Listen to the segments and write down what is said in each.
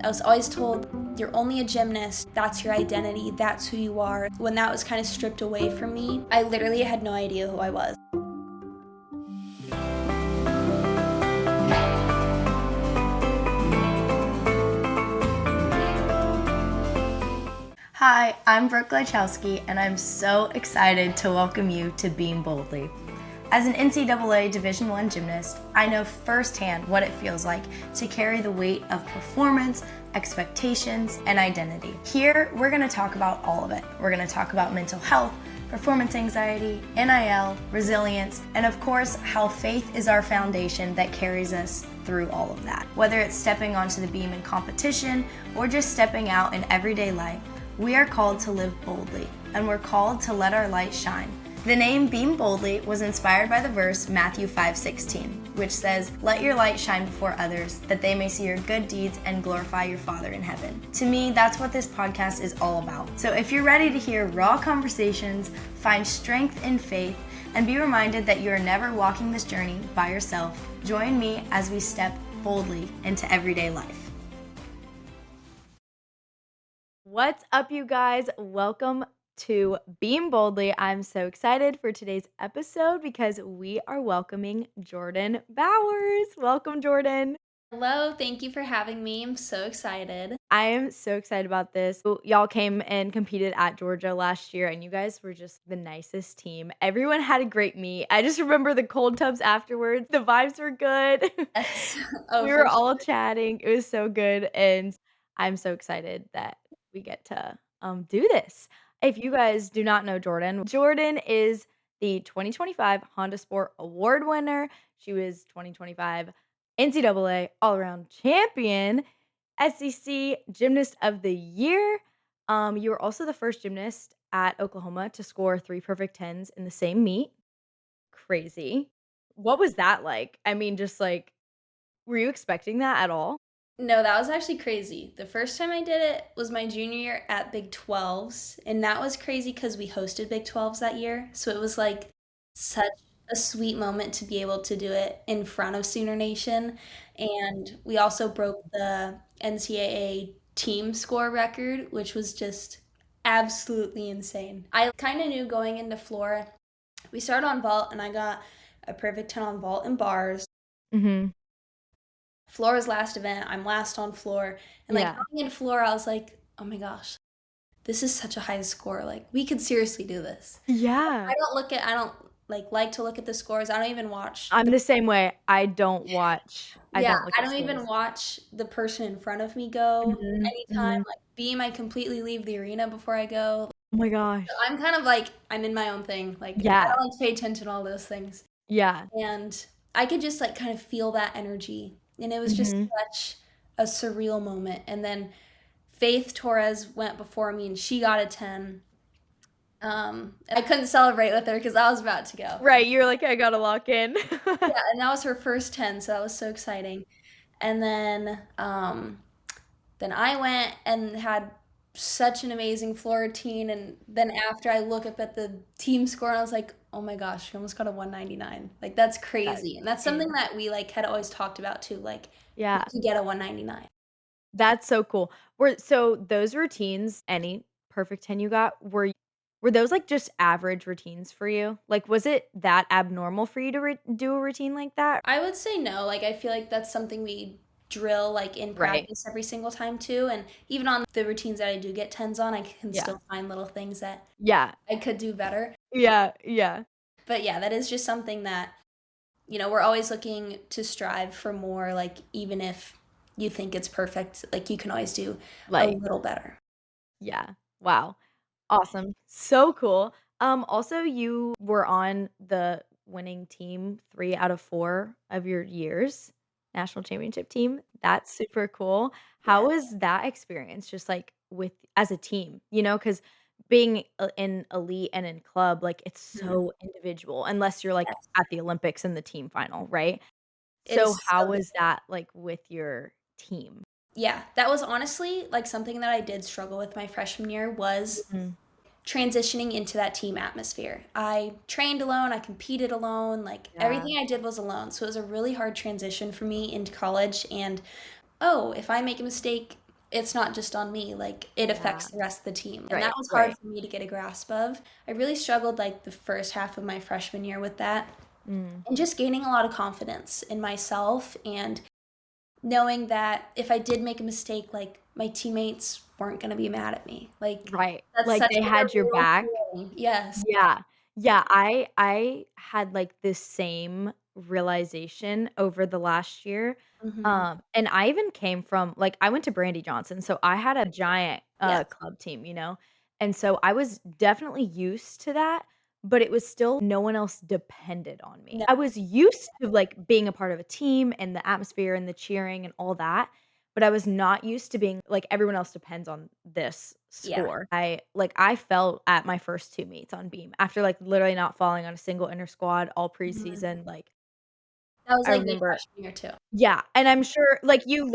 I was always told, you're only a gymnast, that's your identity, that's who you are. When that was kind of stripped away from me, I literally had no idea who I was. Hi, I'm Brooke Gleichowski, and I'm so excited to welcome you to Beam Boldly. As an NCAA Division I gymnast, I know firsthand what it feels like to carry the weight of performance, expectations, and identity. Here, we're going to talk about all of it. We're going to talk about mental health, performance anxiety, NIL, resilience, and of course, how faith is our foundation that carries us through all of that. Whether it's stepping onto the beam in competition or just stepping out in everyday life, we are called to live boldly, and we're called to let our light shine. The name Beam Boldly was inspired by the verse Matthew 5:16, which says, "Let your light shine before others, that they may see your good deeds and glorify your Father in heaven." To me, that's what this podcast is all about. So if you're ready to hear raw conversations, find strength in faith, and be reminded that you're never walking this journey by yourself, join me as we step boldly into everyday life. What's up, you guys? Welcome to Beam Boldly. I'm so excited for today's episode because we are welcoming Jordan Bowers. Welcome, Jordan. Hello, thank you for having me. I'm so excited. I am so excited about this. Y'all came and competed at Georgia last year, and you guys were just the nicest team. Everyone had a great meet. I just remember the cold tubs afterwards. The vibes were good. Yes. Oh, We for were all sure. chatting. It was so good, and I'm so excited that we get to do this. If you guys do not know Jordan, Jordan is the 2025 Honda Sport Award winner. She was 2025 NCAA All Around Champion, SEC Gymnast of the Year. You were also the first gymnast at Oklahoma to score 3 perfect tens in the same meet. Crazy. What was that like? I mean, just like, were you expecting that at all? No, that was actually crazy. The first time I did it was my junior year at Big 12s, and that was crazy because we hosted Big 12s that year. So it was like such a sweet moment to be able to do it in front of Sooner Nation. And we also broke the NCAA team score record, which was just absolutely insane. I kind of knew going into floor, we started on vault, and I got a perfect 10 on vault and bars. Mhm. Floor's last event, I'm last on floor, and, like, Yeah. going into floor, I was like, "Oh my gosh, this is such a high score, like, we could seriously do this." Yeah. I don't, like to look at the scores, I don't even watch I'm the the same way. I Yeah, don't look I at don't even scores. watch the person in front of me go Mhm, anytime, mhm. like, beam, I completely leave the arena before I go. Oh my So gosh. I'm kind of like I'm in my own thing, like, I Yeah, don't like to pay attention to all those things, yeah. and I could just, like, kind of feel that energy, and it was just Mhm. such a surreal moment, and then Faith Torres went before me and she got a 10. And I couldn't celebrate with her because I was about to go. Right, you're like, "I gotta lock in." Yeah, and that was her first 10, so that was so exciting. And then I went and had such an amazing floor routine. And then after I look up at the team score, and I was like, oh my gosh, we almost got a 199. Like that's That's crazy. And that's something insane. that we like had always talked about too. Like we Yeah, could get a 199. that's so cool. So those routines, any perfect 10 you got, were those, like, just average routines for you? Like, was it that abnormal for you to do a routine like that? I would say no. Like I feel like that's something we drill like in Right. practice every single time too. And even on the routines that I do get tens on, I can Yeah. still find little things that Yeah. I could do better. Yeah, yeah. But yeah, that is just something that, we're always looking to strive for more, like even if you think it's perfect, like you can always do a Like, little better. yeah. Wow. Awesome. So cool. Also, you were on the winning team 3 out of 4 of your years, national championship team. That's super cool. How Yeah. was that experience just, like, with as a team? Because being, in elite and in club, like, it's Mhm. so individual unless you're, like, Yes. at the Olympics in the team final, right? It So is how so was different. that, like, with your team? Yeah, that was honestly like something that I did struggle with my freshman year was Mhm. transitioning into that team atmosphere. I trained alone, I competed alone, like Yeah. everything I did was alone. So it was a really hard transition for me into college. And oh, if I make a mistake, it's not just on me, like, it Yeah. affects the rest of the team, and that Right, was hard right. for me to get a grasp of. I really struggled, like, the first half of my freshman year with that, Mm. and just gaining a lot of confidence in myself and knowing that if I did make a mistake, like, my teammates weren't gonna be mad at me. Like, Right. that's Like, such, they like, a had your real back. feeling. Yes. Yeah. Yeah, I had, like, this same realization over the last year, Mhm. and I even came from like, I went to Brandy Johnson, so I had a giant, Yes. club team, and so I was definitely used to that, but it was still no one else depended on me. No. I was used to, like, being a part of a team and the atmosphere and the cheering and all that, but I was not used to being like, everyone else depends on this Yeah. score. I fell at my first 2 meets on beam after, like, literally not falling on a single inter squad all Mhm. preseason, like, That was, I like, me remember. freshman year too. Yeah, and I'm sure, like, you're,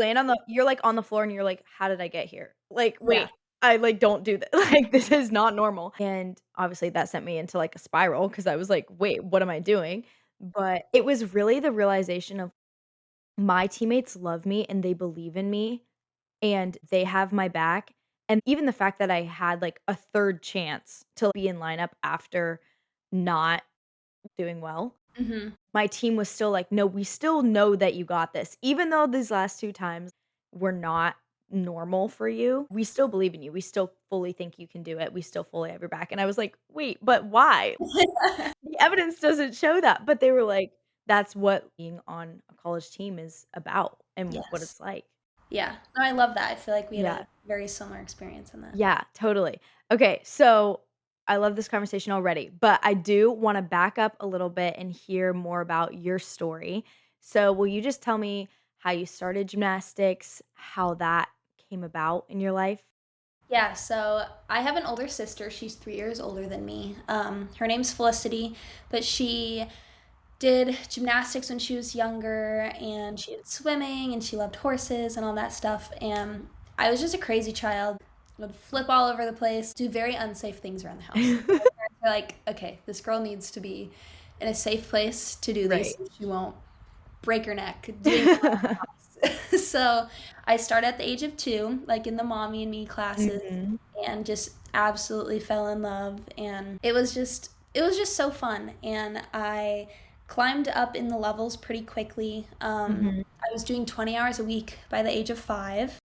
like, on the floor and you're like, "How did I get here? Like, Yeah. wait, I, like, don't do this. Like, this is not normal." And, obviously, that sent me into, like, a spiral because I was like, "Wait, what am I doing?" But it was really the realization of my teammates love me and they believe in me and they have my back, and even the fact that I had, like, a 3rd chance to be in lineup after not doing well, Mhm. my team was still like, "No, we still know that you got this. Even though these last 2 times were not normal for you, we still believe in you. We still fully think you can do it. We still fully have your back." And I was like, "Wait, but why? The evidence doesn't show that." But they were like, "That's what being on a college team is about and what Yes. it's like." Yeah. No, I love that. I feel like we had a Yeah. very similar experience in that. Yeah, totally. Okay, so I love this conversation already, but I do wanna back up a little bit and hear more about your story. So will you just tell me how you started gymnastics, how that came about in your life? Yeah, so I have an older sister. She's 3 years older than me. Her name's Felicity, but she did gymnastics when she was younger, and she did swimming, and she loved horses and all that stuff. And I was just a crazy child. Would flip all over the place, do very unsafe things around the house. My parents were like, okay, this girl needs to be in a safe place to do these Right. so she won't break her neck doing them around the house. So I started at the age of 2, like in the mommy and me classes, Mhm, and just absolutely fell in love. And it was just so fun. And I climbed up in the levels pretty quickly. mhm. I was doing 20 hours a week by the age of 5,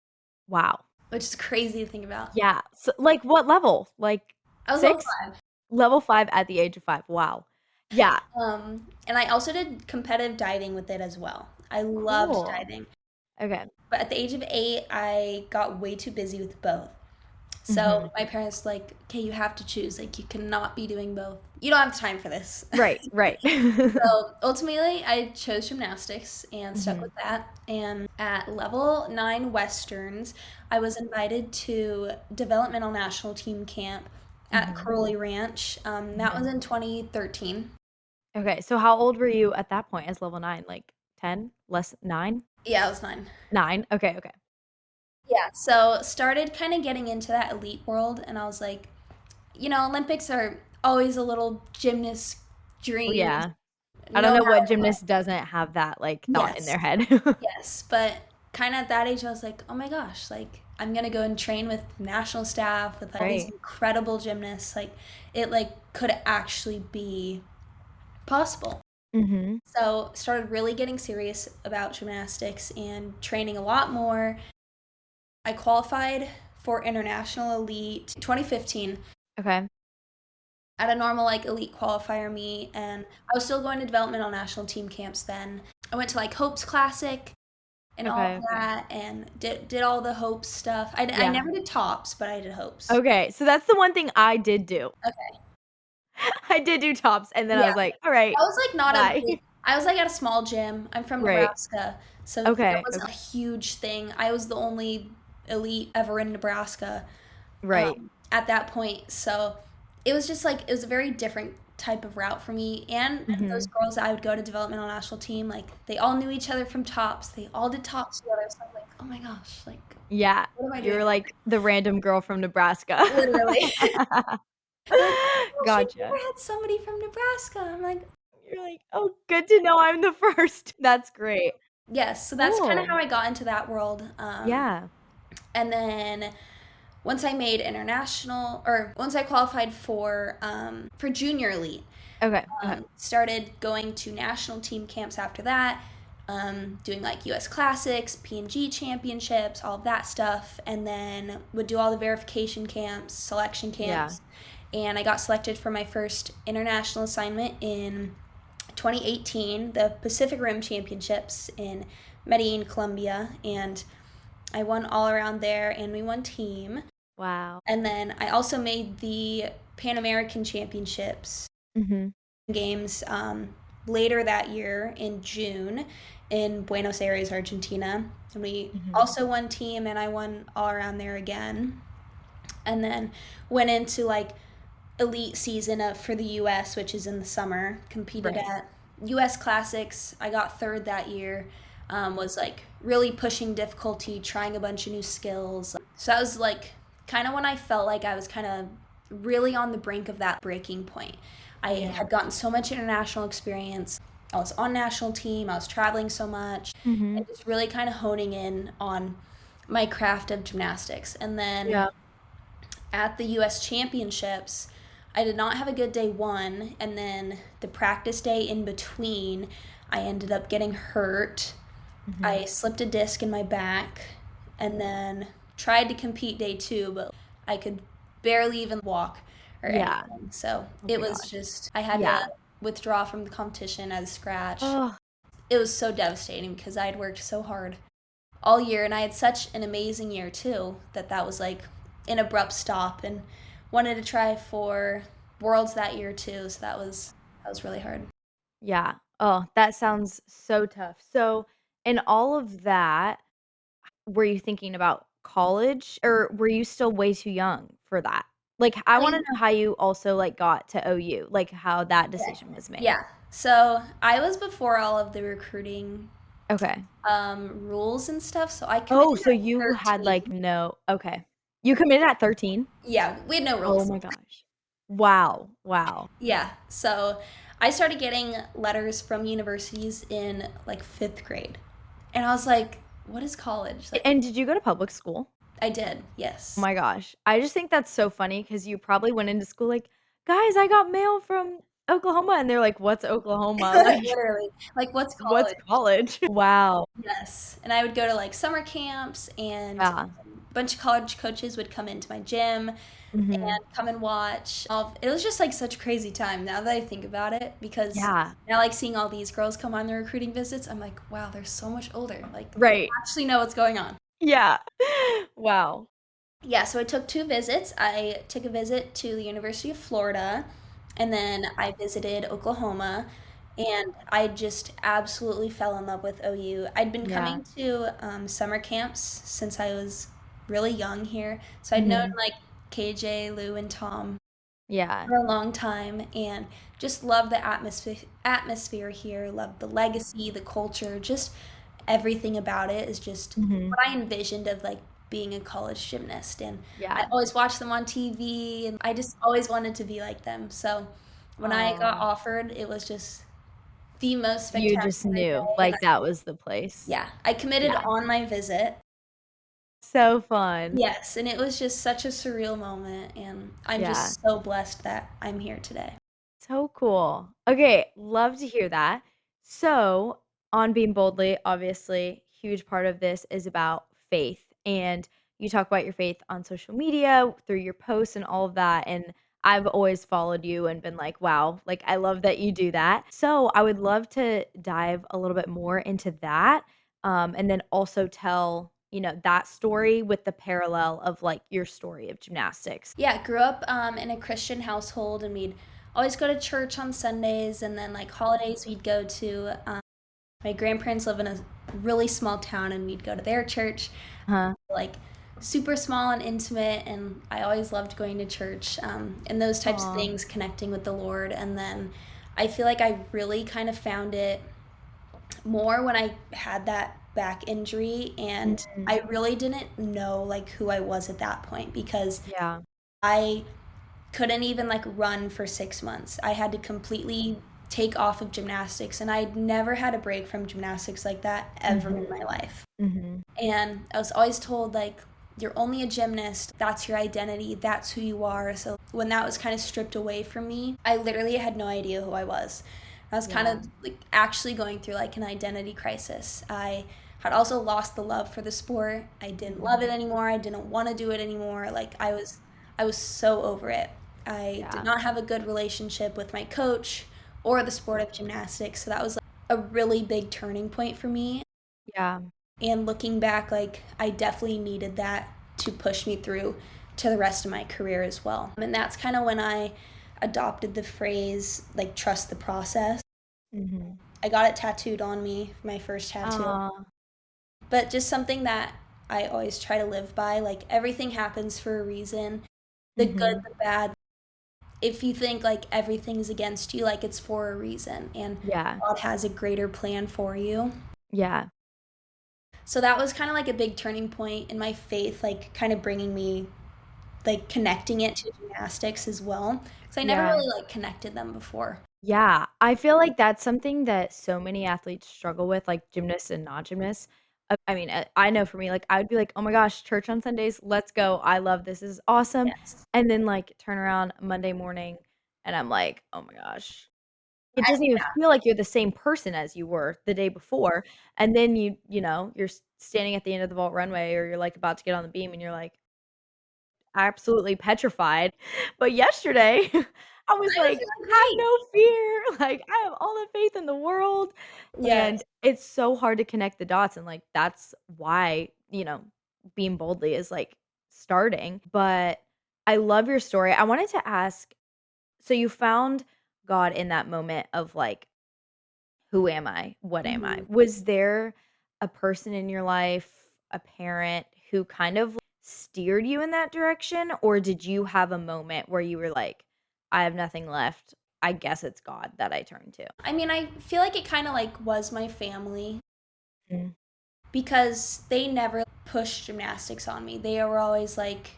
Wow. which is crazy to think about. Yeah, so, like, what level? Like, I was level 6? 5. Level 5 at the age of 5, wow. Yeah, And I also did competitive diving with it as well. I loved cool. diving. Okay. But at the age of 8, I got way too busy with both. So Mhm. my parents like, okay, you have to choose. Like, you cannot be doing both. You don't have time for this. Right, right. So ultimately, I chose gymnastics and stuck Mhm, with that. And at level 9 Westerns, I was invited to developmental national team camp at mhm, Curly Ranch. That was mhm. in 2013. Okay, so how old were you at that point as level 9? Like 10? Less 9? Yeah, I was 9. 9? Okay, okay. Yeah, so started kind of getting into that elite world, and I was like, Olympics are always a little gymnast Oh, dream, yeah. I don't no know matter what what. gymnast doesn't have that, like, thought in Yes, their head. yes, but kind of at that age, I was like, oh my gosh, like I'm gonna go and train with national staff with all these Right. incredible gymnasts. Like it like could actually be possible. Mhm, So started really getting serious about gymnastics and training a lot more. I qualified for international elite 2015 okay. at a normal like elite qualifier meet, and I was still going to developmental national team camps then. I went to like Hope's Classic and all Okay, of okay. that, and did all the Hopes stuff. I Yeah. never did tops, but I did Hopes. Okay, so that's the one thing I did do. Okay. I did do tops, and then I Yeah. was like, "Alright, I was like not a bye." big I was like at a small gym. I'm from Right. Nebraska, so that Okay, wasn't okay. a huge thing. I was the only elite ever in Nebraska Right. at that point. So it was just like it was a very different type of route for me. And those Mhm. girls that I would go to developmental national team, like they all knew each other from tops. They all did tops together. So I'm like, oh my gosh, like Yeah, what am I you doing were here? like the random girl from Nebraska. Literally. They're like, oh my gosh, I've Gotcha. never had somebody from Nebraska. I'm like, You're like, "Oh, good to know I'm the first." That's great. yes. So that's kind of Cool. how I got into that world. Yeah. And then once I made international, or once I qualified for junior elite, Okay. Okay. started going to national team camps after that, doing like U.S. Classics, P&G championships, all of that stuff, and then would do all the verification camps, selection Yeah. camps, and I got selected for my first international assignment in 2018, the Pacific Rim Championships in Medellin, Colombia, and I won all around there, and we won team. Wow. And then I also made the Pan American Championships Mhm. games later that year in June in Buenos Aires, Argentina. And we Mhm. also won team, and I won all around there again. And then went into like elite season for the U.S., which is in the summer. Competed Right. at U.S. Classics. I got third that year. Was like really pushing difficulty, trying a bunch of new skills. So that was like kind of when I felt like I was kind of really on the brink of that breaking point. I Yeah. had gotten so much international experience. I was on national team. I was traveling so much, Mhm. and just really kind of honing in on my craft of gymnastics. And then Yeah. at the US Championships, I did not have a good day one, and then the practice day in between, I ended up getting hurt. I Mhm. slipped a disc in my back, and then tried to compete day two, but I could barely even walk or Yeah. anything. So Oh it my was gosh. just, I had Yeah. to withdraw from the competition as a scratch. Oh, It was so devastating because I had worked so hard all year, and I had such an amazing year too that was like an abrupt stop, and wanted to try for worlds that year too, so that was really hard. yeah. Oh, that sounds so tough. So, in all of that, were you thinking about college or were you still way too young for that? Like, I wanna I know how you also, like, got to OU, like, how that Okay. decision was made. Yeah, so I was before all of the recruiting Okay. rules and stuff, so I Oh, committed so at you had, like, 13. no okay. You committed at 13? Yeah, we had no Oh rules. my gosh. Wow, wow. Yeah, so I started getting letters from universities in like 5th grade, and I was like, what is college? Like, And did you go to public school? I did, Oh yes. my gosh. I just think that's so funny because you probably went into school like, "Guys, I got mail from Oklahoma," and they're like, "What's Oklahoma?" Like, Literally. Like, what's "What's college? college?" Wow. Yes. And I would go to like summer camps, and Yeah. a bunch of college coaches would come into my gym Mhm. and come and watch. It was just like such a crazy time now that I think about it, because Yeah. now like seeing all these girls come on their recruiting visits, I'm like, wow, they're so much older. Like, they Right. actually know what's going on. Yeah. Wow. Yeah, so I took two visits. I took a visit to the University of Florida, and then I visited Oklahoma, and I just absolutely fell in love with OU. I'd been Yeah. coming to summer camps since I was really young here, so I'd known Mhm. like KJ, Lou, and Tom Yeah. for a long time, and just love the atmosphere here, love the legacy, the culture, just everything about it is just Mhm. what I envisioned of like being a college gymnast. And I Yeah. always watched them on TV, and I just always wanted to be like them. So when I got Aw. offered, it was just the most You just spectacular knew, day. And like, that was the place. yeah, I committed Yeah. on my visit. So fun. Yes, and it was just such a surreal moment, and I'm Yeah. just so blessed that I'm here today. So cool. Okay, love to hear that. So, on Being Boldly, obviously, huge part of this is about faith. And you talk about your faith on social media through your posts and all of that. And I've always followed you and been like, wow, like I love that you do that. So, I would love to dive a little bit more into that. And then also tell, that story with the parallel of like your story of gymnastics. Yeah, grew up in a Christian household, and we'd always go to church on Sundays, and then like holidays we'd go to. My grandparents live in a really small town, and we'd go to their church, Huh? like super small and intimate. And I always loved going to church, and those types of Aw. things, connecting with the Lord. And then I feel like I really kind of found it more when I had that back injury, and Mhm. I really didn't know like who I was at that point, because Yeah. I couldn't even like run for 6 months. I had to completely take off of gymnastics, and I'd never had a break from gymnastics like that ever in Mhm. my life. Mhm. And I was always told like, you're only a gymnast. That's your identity. That's who you are. So when that was kind of stripped away from me, I literally had no idea who I was. I was kind Yeah. of like actually going through like an identity crisis. I had also lost the love for the sport. I didn't love it Mhm. anymore. I didn't want to do it anymore. Like I was so over it. I did Yeah. not have a good relationship with my coach or the sport of gymnastics. So that was like a really big turning point for me. Yeah. And looking back, like I definitely needed that to push me through to the rest of my career as well. And that's kind of when I adopted the phrase like trust the process. Mhm. I got it tattooed on me for my first tattoo. Aw. But just something that I always try to live by, like everything happens for a reason. The good, Mhm. the bad. If you think like everything's against you, like it's for a reason and Yeah. God has a greater plan for you. Yeah. So that was kind of like a big turning point in my faith, like kind of bringing me like connecting it to gymnastics as well because I never Yeah. really like connected them before. Yeah, I feel like that's something that so many athletes struggle with, like gymnasts and non-gymnasts. I mean, I know for me, like, I would be like, "Oh my gosh, church on Sundays, let's go. I love this is awesome." Yes. And then, like, turn around Monday morning, and I'm like, "Oh my gosh." It I, doesn't even yeah. feel like you're the same person as you were the day before, and then you're standing at the end of the vault runway or you're, like, about to get on the beam, and you're like absolutely petrified. But yesterday, I was I was like, doing "Have great. no fear, like, I have all the faith in the world." And Yes. it's so hard to connect the dots, and, like, that's why, being boldly is, like, starting. But I love your story. I wanted to ask, so you found God in that moment of, like, "Who am I? What am I?" Mhm. Was there a person in your life, a parent, who kind of steered you in that direction, or did you have a moment where you were like, "I have nothing left. I guess it's God that I turn to?" I mean, I feel like it kind of like was my family Mm. because they never pushed gymnastics on me. They were always like,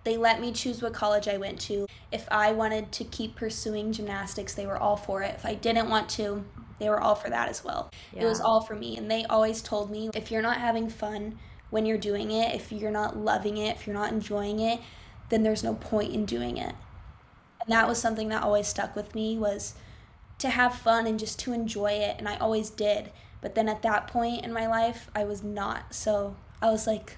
they let me choose what college I went to. If I wanted to keep pursuing gymnastics, they were all for it. If I didn't want to, they were all for that as well. It was Yeah. all for me. And they always told me if you're not having fun when you're doing it, if you're not loving it, if you're not enjoying it, then there's no point in doing it. And that was something that always stuck with me was to have fun and just to enjoy it. And I always did. But then at that point in my life, I was not. So I was like,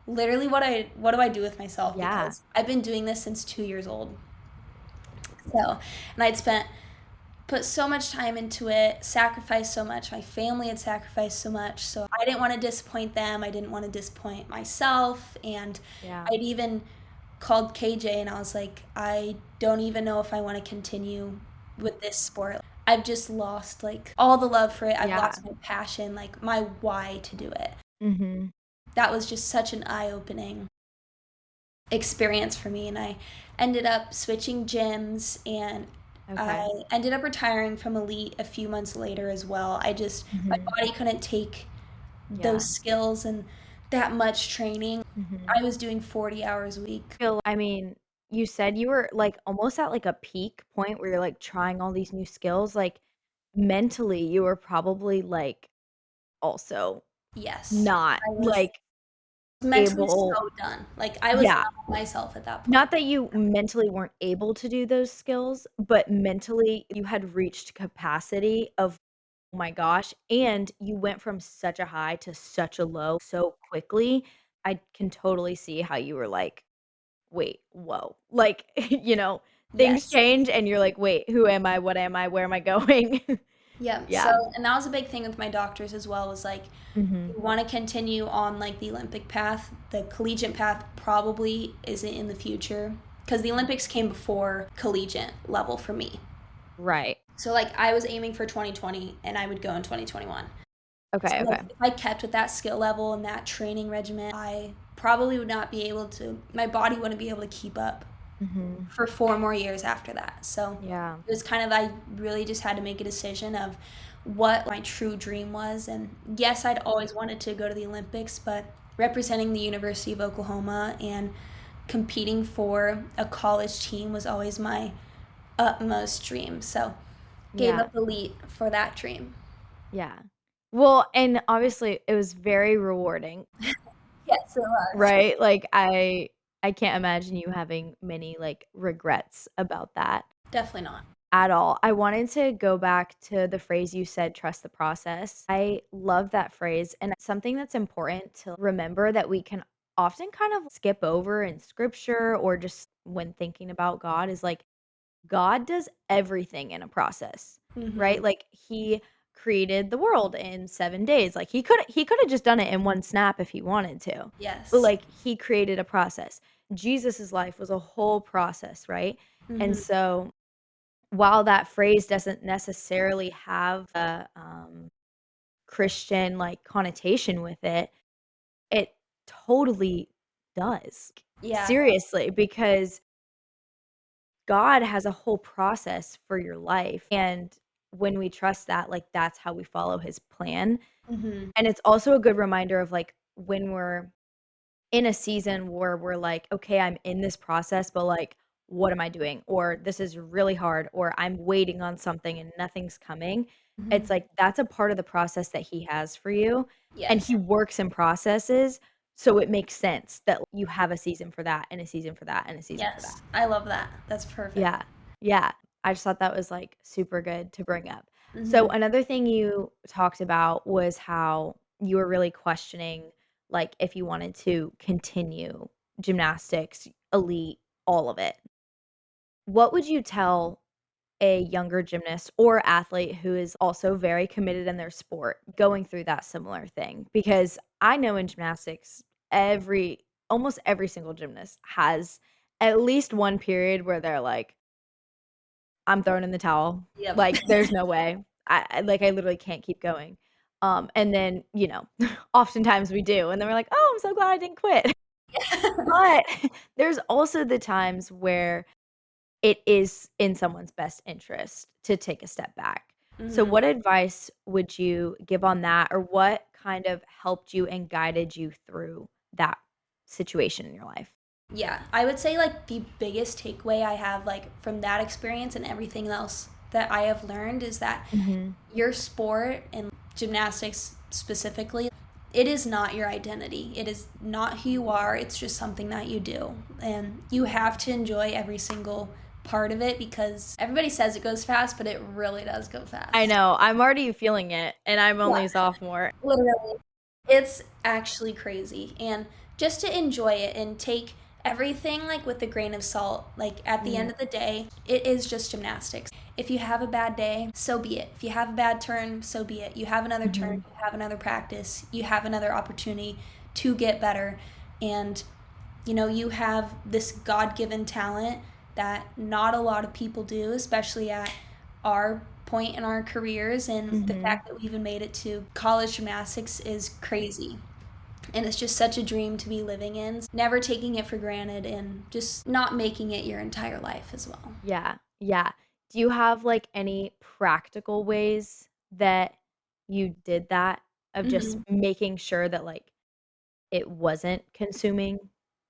literally what do I do with myself Yeah. because I've been doing this since 2 years old. So, and I'd spent put so much time into it, sacrificed so much. My family had sacrificed so much. So I didn't want to disappoint them. I didn't want to disappoint myself. And Yeah. I'd even called KJ and I was like, I don't even know if I want to continue with this sport. I've just lost like all the love for it. I've Yeah. lost my passion, like my why to do it. Mhm. That was just such an eye opening experience for me, and I ended up switching gyms and I Okay. ended up retiring from elite a few months later as well. My Mhm. body couldn't take Yeah. those skills and that much training. Mhm. I was doing 40 hours a week. I mean, you said you were, like, almost at, like, a peak point where you're, like, trying all these new skills, like, mentally, you were probably, like, also Yes. not, I was like, mentally able. so done. Like I was Yeah. done with myself at that point. Not that you mentally weren't able to do those skills, but mentally you had reached capacity of, "Oh my gosh," and you went from such a high to such a low so quickly. I can totally see how you were like, "Wait, whoa." Like, things Yes. change and you're like, "Wait, who am I? What am I? Where am I going?" Yeah. So, Yeah. and that was a big thing with my doctors as well, was like, Mhm. you want to continue on like the Olympic path. The collegiate path probably isn't in the future because the Olympics came before collegiate level for me. Right. So like I was aiming for 2020 and I would go in 2021. So Okay, like okay. if I kept with that skill level and that training regimen, I probably would not be able to, my body wouldn't be able to keep up Mhm. for 4 more years after that. So Yeah. it was kind of, I really just had to make a decision of what my true dream was. And yes, I'd always wanted to go to the Olympics, but representing the University of Oklahoma and competing for a college team was always my utmost dream. So gave Yeah. up elite for that dream. Yeah. Well, and obviously it was very rewarding. Yes, it was. right? Like, I can't imagine you having many, like, regrets about that Definitely not. at all. I wanted to go back to the phrase you said, "Trust the process." I love that phrase, and something that's important to remember that we can often kind of skip over in scripture or just when thinking about God is, like, God does everything in a process, right? Mhm. Like, he created the world in 7 days. Like, he coulda just done it in one snap if he wanted to, but, Yes. like, he created a process. Jesus's life was a whole process, right? And Mhm. so, while that phrase doesn't necessarily have a, Christian, like, connotation with it, it totally does. Yeah. Seriously, because God has a whole process for your life, and when we trust that, like, that's how we follow his plan, Mhm. and it's also a good reminder of, like, when we're in a season where we're like, "Okay, I'm in this process, but, like, what am I doing?" Or, "This is really hard," or, "I'm waiting on something and nothing's coming." It's Mhm. like, that's a part of the process that he has for you, and Yes. he works in processes, so it makes sense that you have a season for that, and a season for that, and a season for that. Yes. I love that. That's perfect. Yeah, yeah. I just thought that was, like, super good to bring up. So, Mhm. another thing you talked about was how you were really questioning, like, if you wanted to continue gymnastics, elite, all of it. What would you tell a younger gymnast or athlete who is also very committed in their sport going through that similar thing? Because I know in gymnastics, every almost every single gymnast has at least one period where they're like, I'm throwing in the towel. Yep. Like, there's no way. I literally can't keep going. And then, oftentimes we do, and then we're like, "Oh, I'm so glad I didn't quit." But there's also the times where it is in someone's best interest to take a step back. So Mhm. what advice would you give on that, or what kind of helped you and guided you through that situation in your life? Yeah, I would say like the biggest takeaway I have like from that experience and everything else that I have learned is that Mhm. your sport and gymnastics specifically, it is not your identity. It is not who you are. It's just something that you do. And you have to enjoy every single part of it because everybody says it goes fast, but it really does go I fast. know, I'm already feeling it, and I'm Yeah, only a sophomore. literally. It's actually crazy. And just to enjoy it and take everything like with a grain of salt, like at the Mm, end of the day, it is just gymnastics. If you have a bad day, so be it. If you have a bad turn, so be it. You have another turn, mhm, you have another practice, you have another opportunity to get better. And you have this God given talent that not a lot of people do, especially at our point in our careers. And the mhm. fact that we even made it to college gymnastics is crazy. And it's just such a dream to be living in, never taking it for granted and just not making it your entire life as well. Yeah, yeah. Do you have, like, any practical ways that you did that, of just Hmm. making sure that, like, it wasn't consuming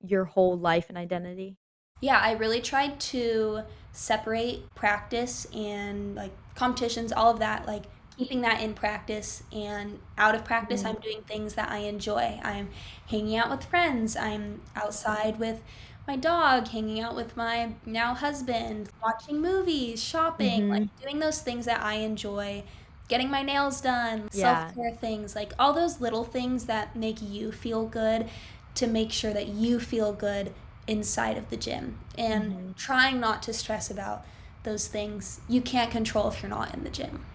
your whole life and identity? Yeah, I really tried to separate practice and like competitions, all of that, like keeping that in practice and out of practice, I'm Mhm, doing things that I enjoy. I'm hanging out with friends, I'm outside with my dog, hanging out with my now husband, watching movies, shopping, like mhm. doing those things that I enjoy, getting my nails done, self Yeah, care things, like all those little things that make you feel good to make sure that you feel good inside of the gym and mhm. trying not to stress about those things you can't control if you're not in the gym.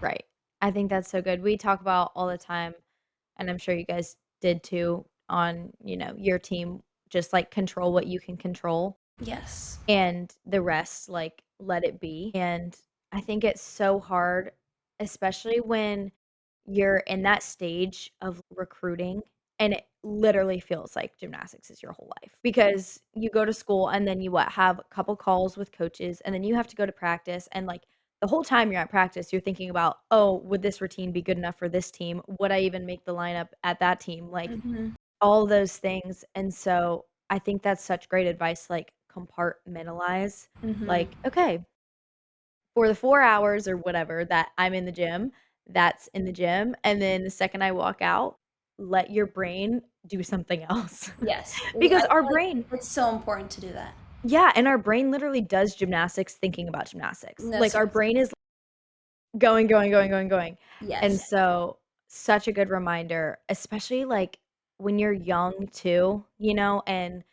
Right. I think that's so good. We talk about all the time, and I'm sure you guys did too on, your team, just, like, control what you can control. Yes. And the rest, like, let it be, and I think it's so hard, especially when you're in that stage of recruiting, and it literally feels like gymnastics is your whole life, because you go to school and then you have a couple calls with coaches, and then you have to go to practice, and, like, the whole time you're at practice, you're thinking about, "Oh, would this routine be good enough for this team? Would I even make the lineup at that team?" Like, Mhm. all those things, and so I think that's such great advice, like, compartmentalize, Mhm. like, "Okay, for the 4 hours or whatever that I'm in the gym, that's in the gym, and then the second I walk out, let your brain do something else. Yes. I Because our feel like brain it's so important to do that. yeah, and our brain literally does gymnastics thinking about gymnastics. No, Like, our seriously. brain is going, going, going, going, going. And Yes. so, such a good reminder, especially, like, when you're young too, and,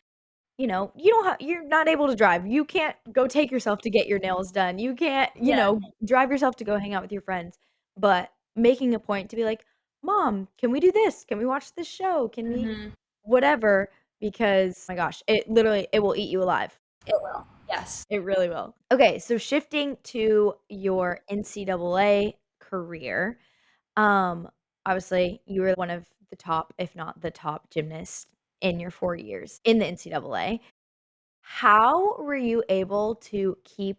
you don't have you're not able to drive. You can't go take yourself to get your nails done. You can't, Yeah. drive yourself to go hang out with your friends. But making a point to be like, "Mom, can we do this? Can we watch this show? Can we" Mhm. whatever, because, my gosh, it will eat you alive. It will. Yes. It really will. Okay, so shifting to your NCAA career, um, obviously, you were one of the top, if not the top gymnast in your 4 years in the NCAA. How were you able to keep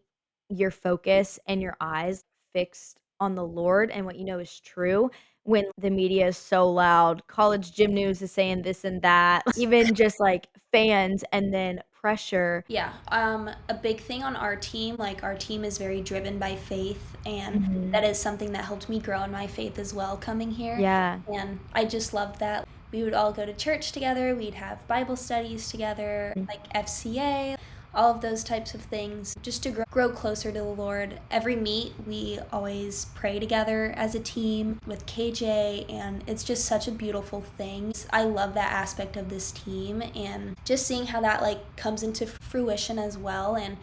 your focus and your eyes fixed on the Lord and what you know is true when the media is so loud? College gym news is saying this and that, even just like fans and then pressure. Yeah, a big thing on our team, like our team is very driven by faith, and Mhm. that is something that helped me grow in my faith as well coming here. Yeah. And I just loved that. We would all go to church together, we'd have Bible studies together, Mm. like FCA, all of those types of things, just to grow closer to the Lord. Every meet, we always pray together as a team with KJ, and it's just such a beautiful thing. I love that aspect of this team, and just seeing how that like comes into fruition as well. And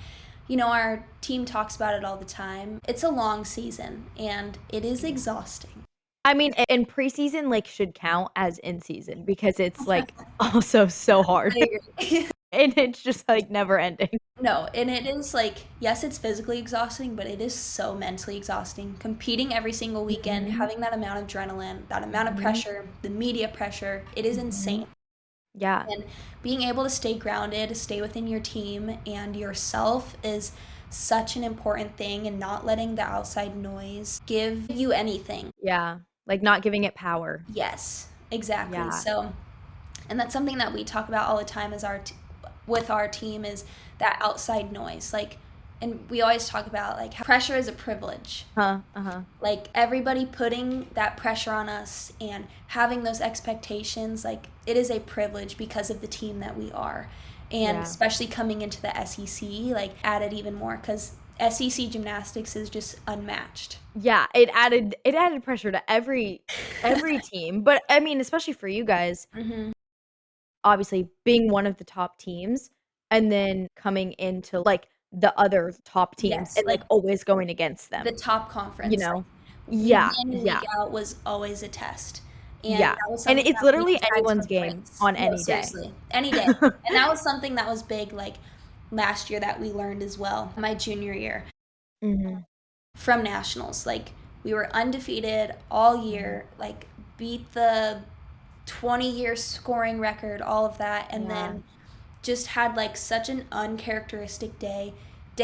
our team talks about it all the time. It's a long season, and it is Yeah. exhausting. I mean, and preseason, like, should count as in season because it's, like, also so hard, I agree. and it's just, like, never ending. No, and it is like, yes, it's physically exhausting, but it is so mentally exhausting. Competing every single weekend, Mhm, having that amount of adrenaline, that amount of mhm, pressure, the media pressure, it is mhm. insane. Yeah, And being able to stay grounded, stay within your team and yourself is such an important thing, and not letting the outside noise give you anything. yeah, like, not giving it power. Yes, exactly. Yeah, So, and that's something that we talk about all the time as with our team is that outside noise. Like, and we always talk about like how pressure is a privilege. uh-huh, Like everybody putting that pressure on us and having those expectations, like it is a privilege because of the team that we are. And yeah. especially coming into the SEC, like added even more because SEC gymnastics is just unmatched. Yeah, it added pressure to every team, but, I mean, especially for you guys, Hmm. obviously being one of the top teams and then coming into, like, the other top teams Yes, and, like like, always going against the them, top you conference, know? like week Yeah, in and week yeah, out was always a test. And yeah, that was and something it's that we literally just had to anyone's game embrace. on No, any day. seriously, any day. And that was something that was big, like last year that we learned as well, my junior year Mhm, from nationals. Like we were undefeated all mhm, year, like beat the 20-year scoring record, all of that, and yeah, then just had like such an uncharacteristic day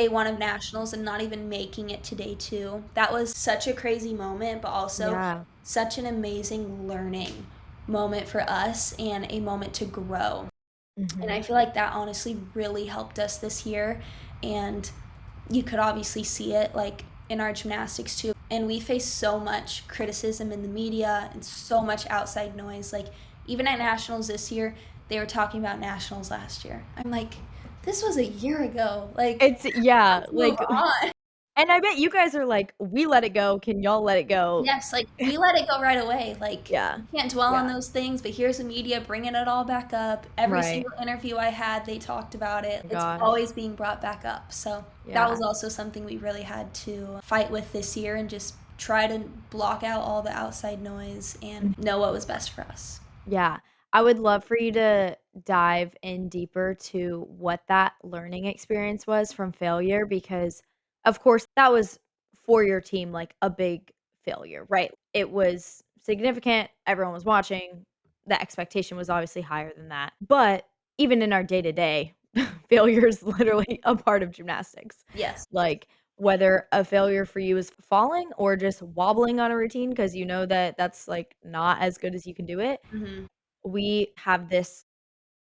one of nationals and not even making it to day two. That was such a crazy moment, but also yeah, such an amazing learning moment for us and a moment to grow. And I mhm, feel like that honestly really helped us this year. And you could obviously see it like in our gymnastics too. And we face so much criticism in the media and so much outside noise. Like even at nationals this year, they were talking about nationals last year. I'm like, this was a year ago. Like, it's yeah, let's move like on. and I bet you guys are like, "We let it go, can y'all let it go?" Yes, like we let it go right away. Like Yeah, you can't dwell on yeah, those things, but here's the media bringing it all back up. Every right. single interview I had, they talked about it. My It's gosh, always being brought back up. So that was yeah, also something we really had to fight with this year and just try to block out all the outside noise and know what was best for us. yeah. I would love for you to dive in deeper to what that learning experience was from failure because, of course, that was for your team, like, a big failure, right? It was significant, everyone was watching, the expectation was obviously higher than that, but even in our day-to-day, failure is literally a part of gymnastics. Yes. Like, whether a failure for you is falling or just wobbling on a routine because you know that that's, like, not as good as you can do it, Hmm. we have this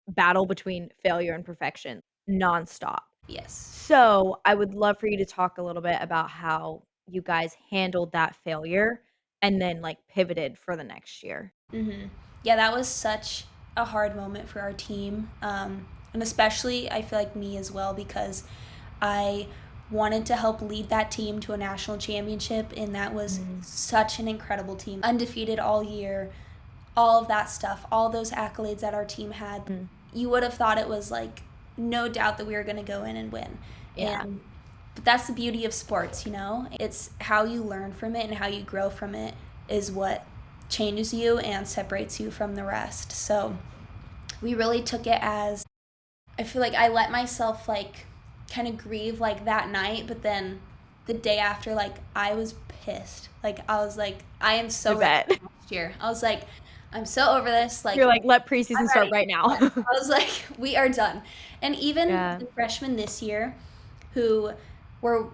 battle between failure and perfection nonstop. Yes. So, I would love for you to talk a little bit about how you guys handled that failure and then, like, pivoted for the next year. Hmm. Yeah, that was such a hard moment for our team. And especially, I feel like me as well, because I wanted to help lead that team to a national championship, and that was Mm. such an incredible team. Undefeated all year, all of that stuff, all those accolades that our team had. Mm. You would have thought it was like no doubt that we were going to go in and win. Yeah. And but that's the beauty of sports, you know? It's how you learn from it and how you grow from it is what changes you and separates you from the rest. So we really took it as, I feel like I let myself like kind of grieve like that night, but then the day after, like I was pissed. Like I was like, I am I so ready bet. for next year. I was like, I'm so over this. Like You're like, "Let I'm preseason start ready. right now." Yes. I was like, we are done. And even Yeah. the freshmen this year who were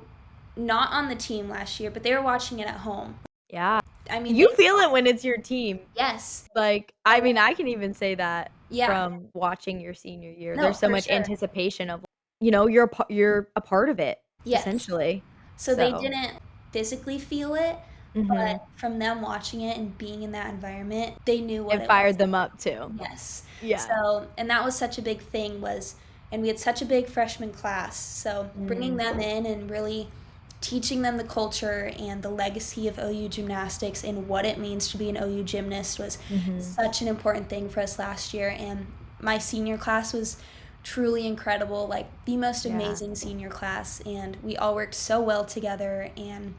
not on the team last year, but they were watching it at home. Yeah. I mean, You they feel it when it's your team. yes. Like, I mean, I can even say that Yeah. from watching your senior year. No, There's so for much sure. anticipation of, you're a part of it, Yes. essentially. So they So didn't physically feel it, mhm. but from them watching it and being in that environment, they knew what It it was. fired them up too. Yes. Yeah. So, and that was such a big thing was, and we had such a big freshman class. So bringing Mm. them in and really teaching them the culture and the legacy of OU gymnastics and what it means to be an OU gymnast was Mhm. such an important thing for us last year. And my senior class was truly incredible, like the most Yeah. amazing senior class. And we all worked so well together and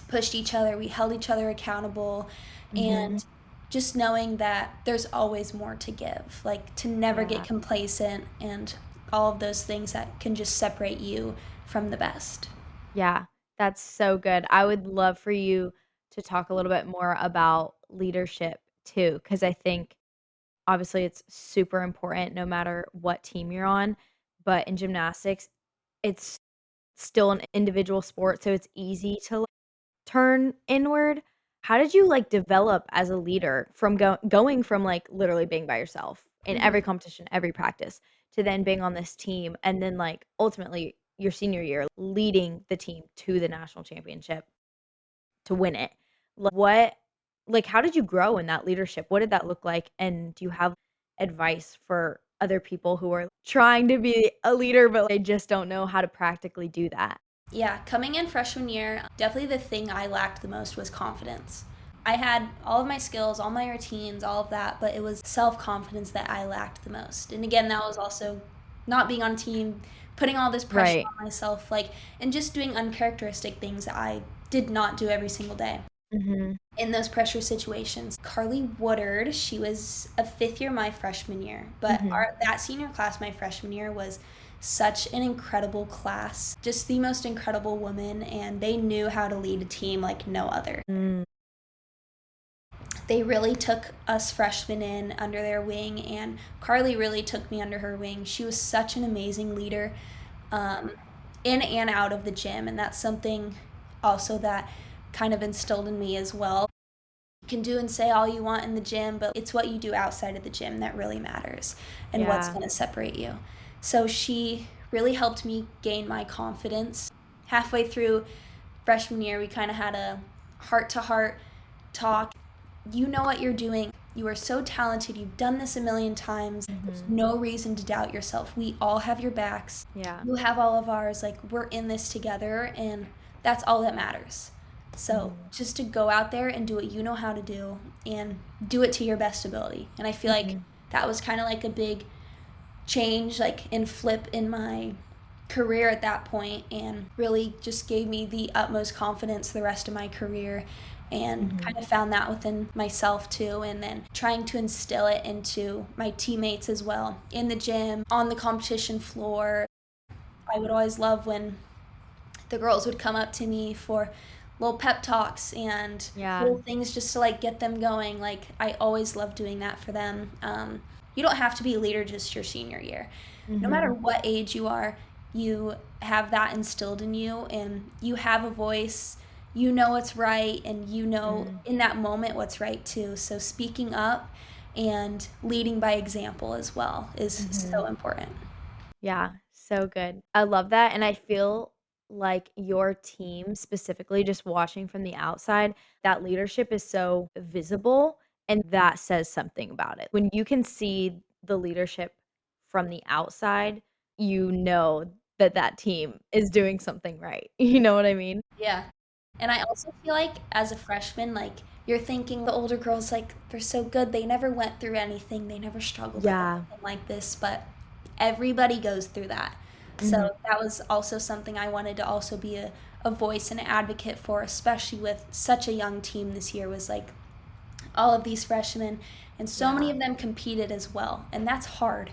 pushed each other. We held each other accountable. Mhm. And just knowing that there's always more to give, like to never get Yeah. complacent and all of those things that can just separate you from the best. Yeah. That's so good. I would love for you to talk a little bit more about leadership too, because I think obviously it's super important no matter what team you're on, but in gymnastics, it's still an individual sport, so it's easy to, like, turn inward. How did you, like, develop as a leader from going from, like, literally being by yourself in Mhm. every competition, every practice, to then being on this team, and then, like, ultimately, your senior year, leading the team to the national championship to win it? What how did you grow in that leadership? What did that look like? And do you have advice for other people who are trying to be a leader, but they just don't know how to practically do that? Yeah, coming in freshman year, definitely the thing I lacked the most was confidence. I had all of my skills, all my routines, all of that, but it was self confidence that I lacked the most. And again, that was also not being on a team, putting all this pressure Right. on myself, like, and just doing uncharacteristic things that I did not do every single day Mhm. in those pressure situations. Carly Woodard, she was a fifth year my freshman year, but Mhm. our that senior class my freshman year was such an incredible class, just the most incredible woman, and they knew how to lead a team like no other. Mm. They really took us freshmen in under their wing, and Carly really took me under her wing. She was such an amazing leader, um, in and out of the gym, and that's something also that kind of instilled in me as well. You can do and say all you want in the gym, but it's what you do outside of the gym that really matters and what's Yeah. going to separate you. So she really helped me gain my confidence. Halfway through freshman year, we kind of had a heart to heart talk. You know what you're doing. You are so talented. You've done this a million times. There's Mhm. no reason to doubt yourself. We all have your backs. Yeah. You have all of ours. Like, we're in this together, and that's all that matters. So, Mhm. just to go out there and do what you know how to do and do it to your best ability. And I feel like Mhm. that was kind of like a big change, like, in flip in my career at that point, and really just gave me the utmost confidence the rest of my career, and Mhm. kind of found that within myself too, and then trying to instill it into my teammates as well in the gym, on the competition floor. I would always love when the girls would come up to me for little pep talks and Yeah. little things just to like get them going. Like, I always love doing that for them. You don't have to be a leader just your senior year. No matter Mhm. what age you are, you have that instilled in you, and you have a voice. You know what's right, and you know Mm. in that moment what's right too. So speaking up and leading by example as well is Mhm. so important. Yeah, so good. I love that, and I feel like your team, specifically just watching from the outside, that leadership is so visible and that says something about it. When you can see the leadership from the outside, you know that that team is doing something right. You know what I mean? Yeah. And I also feel like as a freshman, like you're thinking the older girls, like they're so good. They never went through anything. They never struggled with Yeah. anything like this, but everybody goes through that. So Mhm. that was also something I wanted to also be a voice and an advocate for, especially with such a young team this year was like all of these freshmen and so many Yeah. of them competed as well. And that's hard.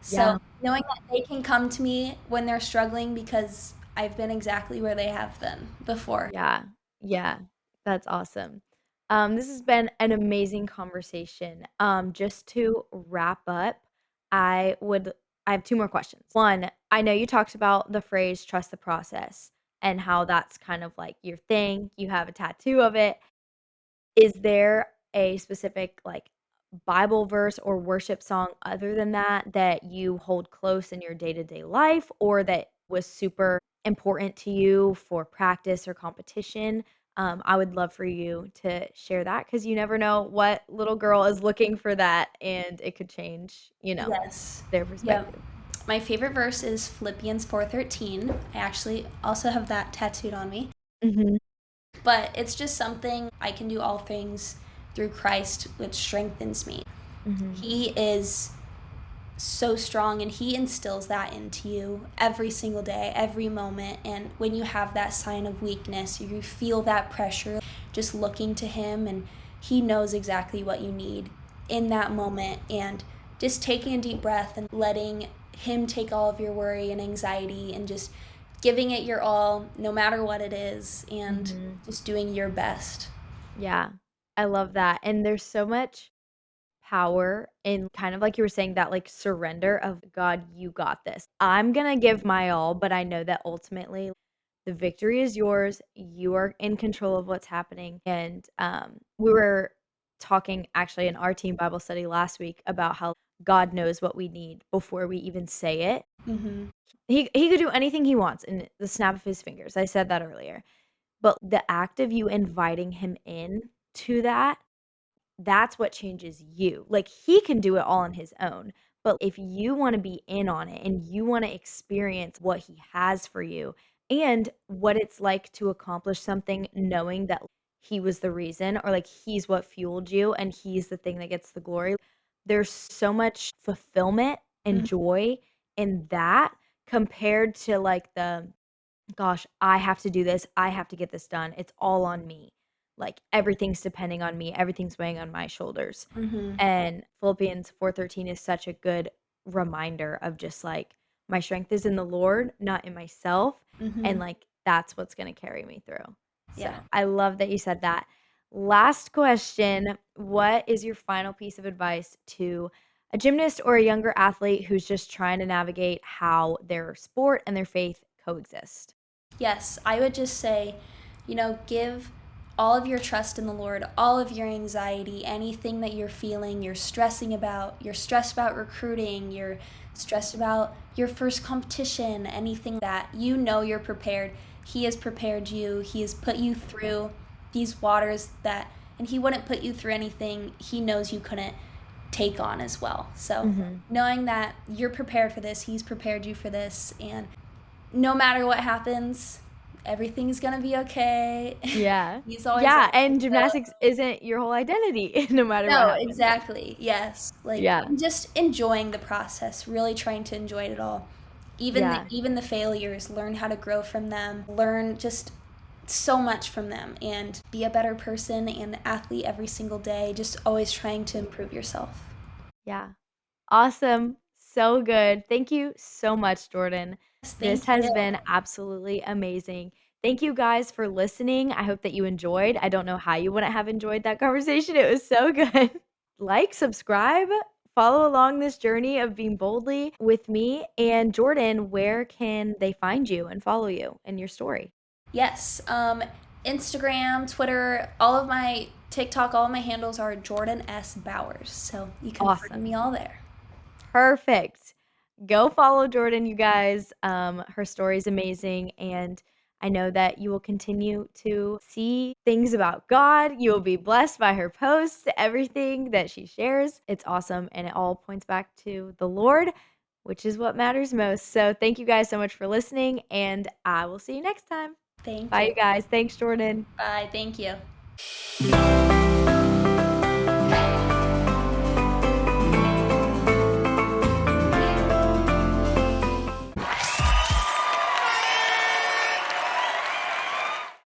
So Yeah. knowing that they can come to me when they're struggling because I've been exactly where they have been before. Yeah. Yeah. That's awesome. This has been an amazing conversation. Just to wrap up, I would I have 2 more questions. 1, I know you talked about the phrase "trust the process" and how that's kind of like your thing. You have a tattoo of it. Is there a specific, like, Bible verse or worship song other than that, that you hold close in your day-to-day life or that was super important to you for practice or competition? I would love for you to share that because you never know what little girl is looking for that, and it could change, Yes. their Yeah. perspective. My favorite verse is Philippians 4:13. I actually also have that tattooed on me. Mhm, But it's just something I can do all things through Christ which strengthens me. mhm, He is so strong and he instills that into you every single day, every moment. And when you have that sign of weakness, you feel that pressure, just looking to him and he knows exactly what you need in that moment. And just taking a deep breath and letting him take all of your worry and anxiety and just giving it your all, no matter what it is, and mhm. just doing your best. Yeah, I love that, and there's so much power in kind of like you were saying that like surrender of God, you got this. I'm going to give my all, but I know that ultimately the victory is yours. You are in control of what's happening. And we were talking actually in our team Bible study last week about how God knows what we need before we even say it. Mm-hmm. He could do anything he wants in the snap of his fingers. I said that earlier. But the act of you inviting him in to that, that's what changes you. Like, he can do it all on his own, but if you wanna be in on it and you wanna experience what he has for you and what it's like to accomplish something knowing that he was the reason or, like, he's what fueled you and he's the thing that gets the glory, there's so much fulfillment and joy in that compared to, like, the gosh, I have to do this. I have to get this done. It's all on me. Like everything's depending on me. Everything's weighing on my shoulders. Mm-hmm. And Philippians 4:13 is such a good reminder of just like my strength is in the Lord, not in myself, and Mm-hmm. like that's what's going to carry me through. So, Yeah. I love that you said that. Last question, what is your final piece of advice to a gymnast or a younger athlete who's just trying to navigate how their sport and their faith coexist? Yes, I would just say, give all of your trust in the Lord, all of your anxiety, anything that you're feeling, you're stressed about recruiting, you're stressed about your first competition, anything that you're prepared. He has prepared you, He has put you through these waters and He wouldn't put you through anything He knows you couldn't take on as well. So, Mhm. knowing that you're prepared for this, He's prepared you for this, and no matter what happens, everything's gonna be okay. Yeah. He's always Yeah, like, and gymnastics isn't your whole identity no matter what no, happens. exactly. Yes. Like Yeah. and just enjoying the process, really trying to enjoy it all. Yeah. Even the failures, learn how to grow from them, learn just so much from them and be a better person and athlete every single day, just always trying to improve yourself. Yeah. Awesome. So good. Thank you so much, Jordan. Yes, This thank has you. been absolutely amazing. Thank you guys for listening. I hope that you enjoyed. I don't know how you wouldn't have enjoyed that conversation. It was so good. Like, subscribe, follow along this journey of being boldly with me and Jordan. Where can they find you and follow you and your story? Yes. Instagram, Twitter, all of my TikTok, all of my handles are Jordan S. Bowers. So you can find Awesome. me all there. Perfect. Go follow Jordan, you guys. Her story is amazing, and I know that you will continue to see things about God. You will be blessed by her posts, everything that she shares. It's awesome, and it all points back to the Lord, which is what matters most. So thank you guys so much for listening, and I will see you next time. Thank Bye, you. you guys. Thanks, Jordan. Bye. Thank you.